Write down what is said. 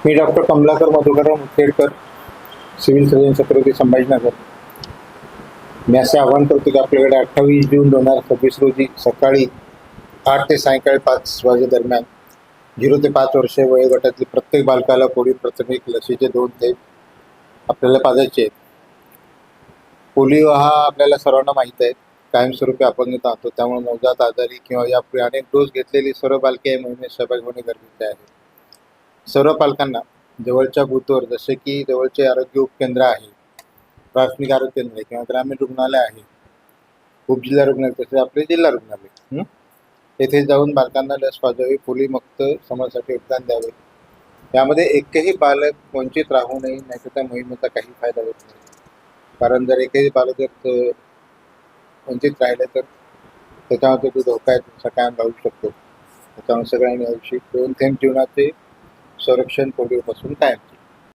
मी doctor Kamalakar Madhukarrao Mukhedkar, civil surgeon Chhatrapati Sambhajinagar. मी असे आवाहन करतो की आपल्याकडे 28 जून 2026 रोजी सकाळी 8 ते सायंकाळी 5 वाजेदरम्यान 0 ते 5 वर्षे वयोगटातील प्रत्येक बालकाला पोलिओ प्राथमिक लसीचे 2 थेंब आपल्याला पाजायचे आहेत. पोलिओ हा आपल्याला सर्वांना माहीत आहे, कायमस्वरूपी अपंगता आणतो. त्यामुळे नवजात आजारी किंवा यापूर्वी अनेक डोस घेतलेली सर्व बालके या मोहिमेत सहभागी होणे गरजेचे आहे. सर्व पालकांना जवळच्या बूथवर, जसे की जवळचे आरोग्य उपकेंद्र आहे, प्राथमिक आरोग्य केंद्र आहे किंवा ग्रामीण रुग्णालय आहे, उपजिल्हा रुग्णालय, तसेच आपले जिल्हा रुग्णालय, येथे जाऊन बालकांना लस पाजावी, पोलिओमुक्त समाजासाठी योगदान द्यावे. यामध्ये एकही बालक वंचित राहू नये, नाहीतर त्या मोहिमेचा काही फायदा होत नाही. कारण जर एकही बालक जर वंचित राहिले तर त्याच्यामध्ये जो धोका आहे तुमचा कायम राहू शकतो. त्याच्यामुळे सगळ्यांनी याविषयी 2 थेंब जीवनाचे संरक्षण पोलिओपासून कायम केले.